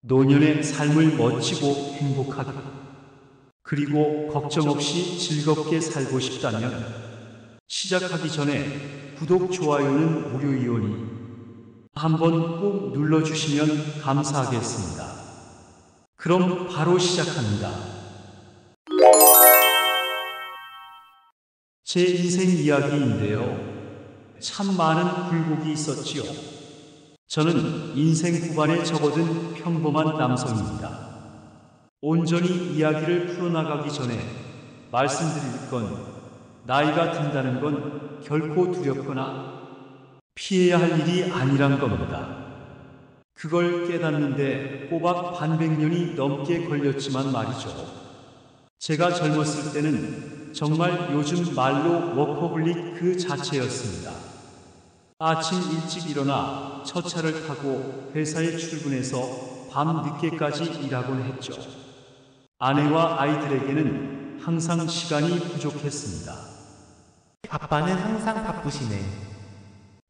노년의 삶을 멋지고 행복하게, 그리고 걱정 없이 즐겁게 살고 싶다면 시작하기 전에 구독, 좋아요는 무료이오니 한번 꼭 눌러주시면 감사하겠습니다. 그럼 바로 시작합니다. 제 인생 이야기인데요. 참 많은 굴곡이 있었지요. 저는 인생 후반에 접어든 평범한 남성입니다. 온전히 이야기를 풀어나가기 전에 말씀드릴 건, 나이가 든다는 건 결코 두렵거나 피해야 할 일이 아니란 겁니다. 그걸 깨닫는데 꼬박 반백년이 넘게 걸렸지만 말이죠. 제가 젊었을 때는 정말 요즘 말로 워커홀릭 그 자체였습니다. 아침 일찍 일어나 첫 차를 타고 회사에 출근해서 밤 늦게까지 일하곤 했죠. 아내와 아이들에게는 항상 시간이 부족했습니다. 아빠는 항상 바쁘시네.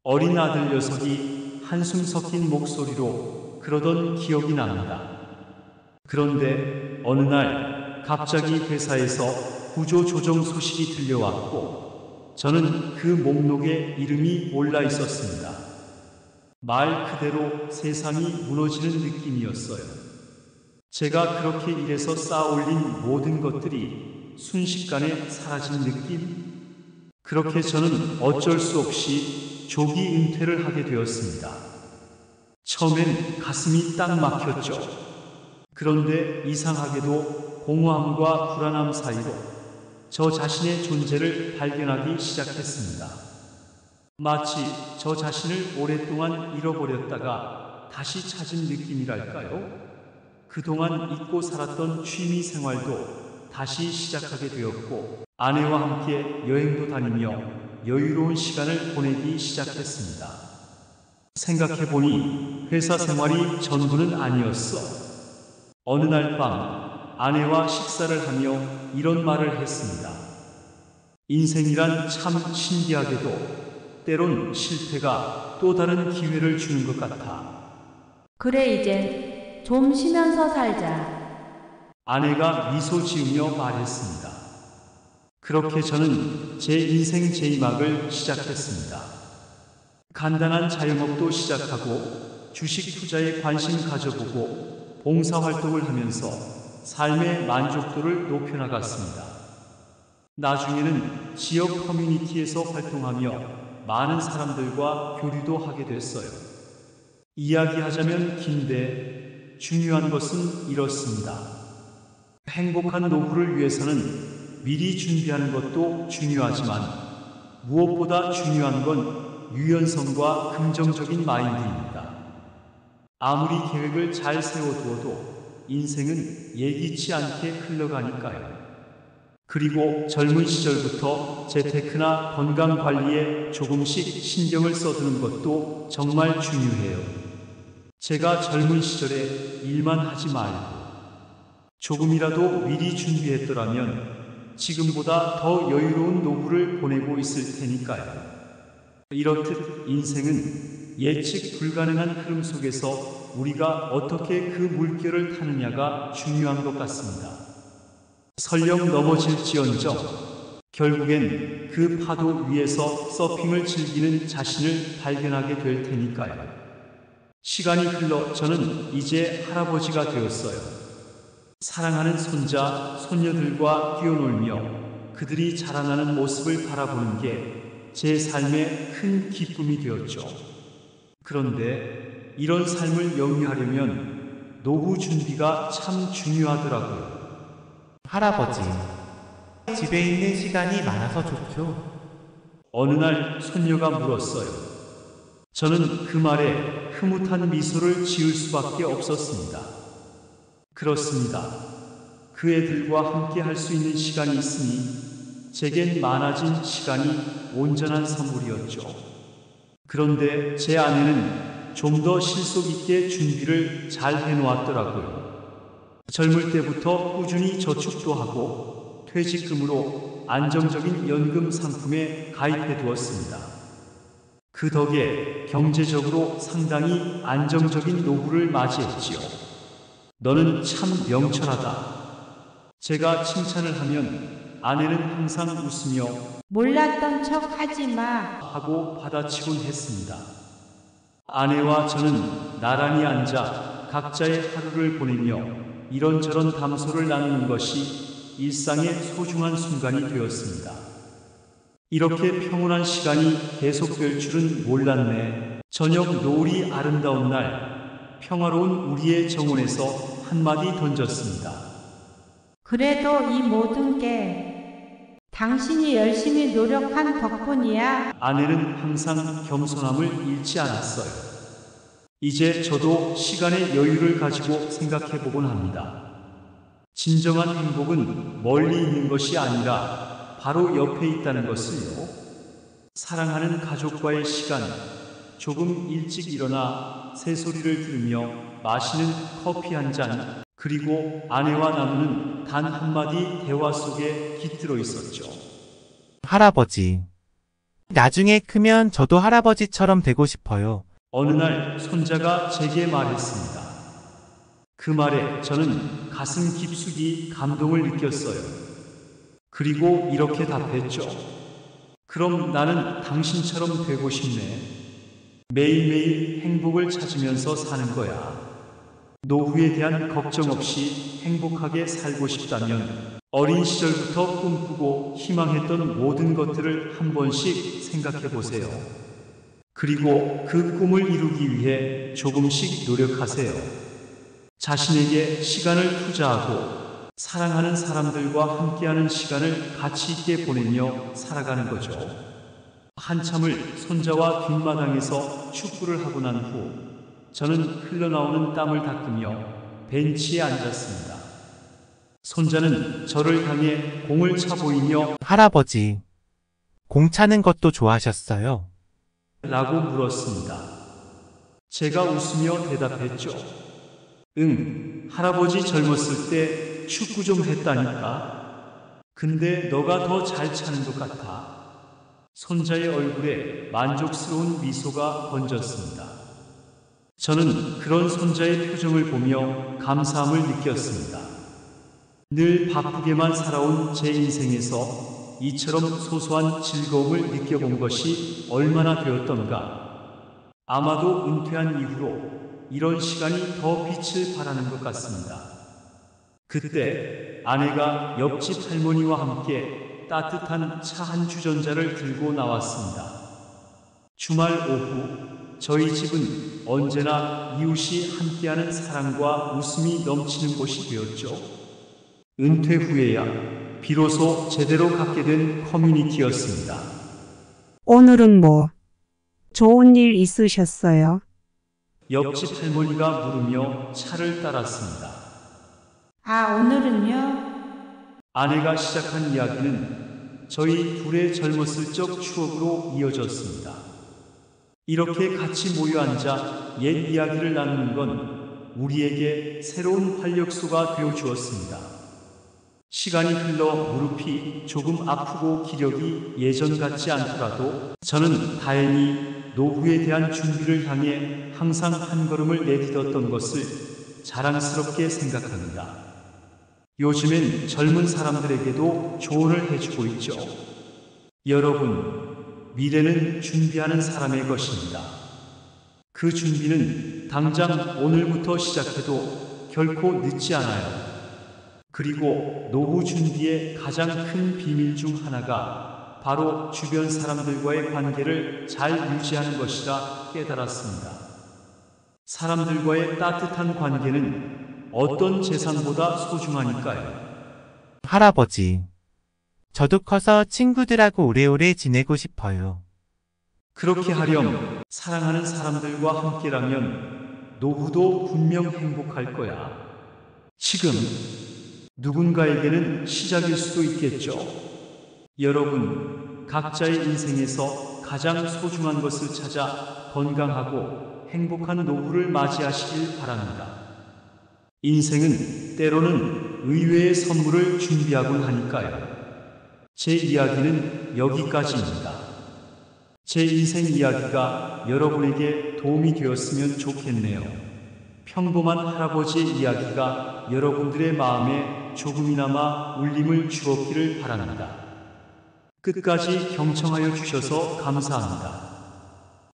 어린 아들 녀석이 한숨 섞인 목소리로 그러던 기억이 납니다. 그런데 어느 날 갑자기 회사에서 구조조정 소식이 들려왔고, 저는 그 목록에 이름이 올라 있었습니다. 말 그대로 세상이 무너지는 느낌이었어요. 제가 그렇게 일해서 쌓아올린 모든 것들이 순식간에 사라진 느낌? 그렇게 저는 어쩔 수 없이 조기 은퇴를 하게 되었습니다. 처음엔 가슴이 딱 막혔죠. 그런데 이상하게도 공허함과 불안함 사이로 저 자신의 존재를 발견하기 시작했습니다. 마치 저 자신을 오랫동안 잃어버렸다가 다시 찾은 느낌이랄까요? 그동안 잊고 살았던 취미 생활도 다시 시작하게 되었고, 아내와 함께 여행도 다니며 여유로운 시간을 보내기 시작했습니다. 생각해보니 회사 생활이 전부는 아니었어. 어느 날 밤 아내와 식사를 하며 이런 말을 했습니다. 인생이란 참 신기하게도 때론 실패가 또 다른 기회를 주는 것 같아. 그래, 이제 좀 쉬면서 살자. 아내가 미소 지으며 말했습니다. 그렇게 저는 제 인생 제2막을 시작했습니다. 간단한 자영업도 시작하고 주식 투자에 관심 가져보고 봉사활동을 하면서 삶의 만족도를 높여나갔습니다. 나중에는 지역 커뮤니티에서 활동하며 많은 사람들과 교류도 하게 됐어요. 이야기하자면 긴데 중요한 것은 이렇습니다. 행복한 노후를 위해서는 미리 준비하는 것도 중요하지만 무엇보다 중요한 건 유연성과 긍정적인 마인드입니다. 아무리 계획을 잘 세워두어도 인생은 예기치 않게 흘러가니까요. 그리고 젊은 시절부터 재테크나 건강 관리에 조금씩 신경을 써두는 것도 정말 중요해요. 제가 젊은 시절에 일만 하지 말고 조금이라도 미리 준비했더라면 지금보다 더 여유로운 노후를 보내고 있을 테니까요. 이렇듯 인생은 예측 불가능한 흐름 속에서 우리가 어떻게 그 물결을 타느냐가 중요한 것 같습니다. 설령 넘어질지언정 결국엔 그 파도 위에서 서핑을 즐기는 자신을 발견하게 될 테니까요. 시간이 흘러 저는 이제 할아버지가 되었어요. 사랑하는 손자, 손녀들과 뛰어놀며 그들이 자라나는 모습을 바라보는 게 제 삶의 큰 기쁨이 되었죠. 그런데 이런 삶을 영위하려면 노후 준비가 참 중요하더라고요. 할아버지, 집에 있는 시간이 많아서 좋죠. 어느 날 손녀가 물었어요. 저는 그 말에 흐뭇한 미소를 지을 수밖에 없었습니다. 그렇습니다. 그 애들과 함께 할 수 있는 시간이 있으니 제겐 많아진 시간이 온전한 선물이었죠. 그런데 제 아내는 좀 더 실속 있게 준비를 잘 해놓았더라고요. 젊을 때부터 꾸준히 저축도 하고 퇴직금으로 안정적인 연금 상품에 가입해 두었습니다. 그 덕에 경제적으로 상당히 안정적인 노후를 맞이했지요. 너는 참 명철하다. 제가 칭찬을 하면 아내는 항상 웃으며 몰랐던 척 하지 마. 하고 받아치곤 했습니다. 아내와 저는 나란히 앉아 각자의 하루를 보내며 이런저런 담소를 나누는 것이 일상의 소중한 순간이 되었습니다. 이렇게 평온한 시간이 계속될 줄은 몰랐네. 저녁 노을이 아름다운 날, 평화로운 우리의 정원에서 한마디 던졌습니다. 그래도 이 모든 게 당신이 열심히 노력한 덕분이야. 아내는 항상 겸손함을 잃지 않았어요. 이제 저도 시간의 여유를 가지고 생각해 보곤 합니다. 진정한 행복은 멀리 있는 것이 아니라 바로 옆에 있다는 것을요. 사랑하는 가족과의 시간, 조금 일찍 일어나 새소리를 들으며 마시는 커피 한 잔, 그리고 아내와 나누는 단 한마디 대화 속에 깃들어 있었죠. 할아버지. 나중에 크면 저도 할아버지처럼 되고 싶어요. 어느 날 손자가 제게 말했습니다. 그 말에 저는 가슴 깊숙이 감동을 느꼈어요. 그리고 이렇게 답했죠. 그럼 나는 당신처럼 되고 싶네. 매일매일 행복을 찾으면서 사는 거야. 노후에 대한 걱정 없이 행복하게 살고 싶다면 어린 시절부터 꿈꾸고 희망했던 모든 것들을 한 번씩 생각해 보세요. 그리고 그 꿈을 이루기 위해 조금씩 노력하세요. 자신에게 시간을 투자하고 사랑하는 사람들과 함께하는 시간을 가치 있게 보내며 살아가는 거죠. 한참을 손자와 뒷마당에서 축구를 하고 난 후 저는 흘러나오는 땀을 닦으며 벤치에 앉았습니다. 손자는 저를 향해 공을 차 보이며 할아버지. 공 차는 것도 좋아하셨어요? 라고 물었습니다. 제가 웃으며 대답했죠. 응, 할아버지 젊었을 때 축구 좀 했다니까. 근데 너가 더 잘 차는 것 같아. 손자의 얼굴에 만족스러운 미소가 번졌습니다. 저는 그런 손자의 표정을 보며 감사함을 느꼈습니다. 늘 바쁘게만 살아온 제 인생에서 이처럼 소소한 즐거움을 느껴본 것이 얼마나 되었던가. 아마도 은퇴한 이후로 이런 시간이 더 빛을 발하는 것 같습니다. 그때 아내가 옆집 할머니와 함께 따뜻한 차 한 주전자를 들고 나왔습니다. 주말 오후 저희 집은 언제나 이웃이 함께하는 사랑과 웃음이 넘치는 곳이 되었죠. 은퇴 후에야 비로소 제대로 갖게 된 커뮤니티였습니다. 오늘은 뭐 좋은 일 있으셨어요? 옆집 할머니가 물으며 차를 따랐습니다. 아, 오늘은요? 아내가 시작한 이야기는 저희 둘의 젊었을 적 추억으로 이어졌습니다. 이렇게 같이 모여 앉아 옛 이야기를 나누는 건 우리에게 새로운 활력소가 되어 주었습니다. 시간이 흘러 무릎이 조금 아프고 기력이 예전 같지 않더라도 저는 다행히 노후에 대한 준비를 향해 항상 한 걸음을 내딛었던 것을 자랑스럽게 생각합니다. 요즘엔 젊은 사람들에게도 조언을 해주고 있죠. 여러분, 미래는 준비하는 사람의 것입니다. 그 준비는 당장 오늘부터 시작해도 결코 늦지 않아요. 그리고 노후 준비의 가장 큰 비밀 중 하나가 바로 주변 사람들과의 관계를 잘 유지하는 것이라 깨달았습니다. 사람들과의 따뜻한 관계는 어떤 재산보다 소중하니까요. 할아버지. 저도 커서 친구들하고 오래오래 지내고 싶어요. 그렇게 하렴. 사랑하는 사람들과 함께라면 노후도 분명 행복할 거야. 지금 누군가에게는 시작일 수도 있겠죠. 여러분, 각자의 인생에서 가장 소중한 것을 찾아 건강하고 행복한 노후를 맞이하시길 바랍니다. 인생은 때로는 의외의 선물을 준비하곤 하니까요. 제 이야기는 여기까지입니다. 제 인생 이야기가 여러분에게 도움이 되었으면 좋겠네요. 평범한 할아버지의 이야기가 여러분들의 마음에 조금이나마 울림을 주었기를 바랍니다. 끝까지 경청하여 주셔서 감사합니다.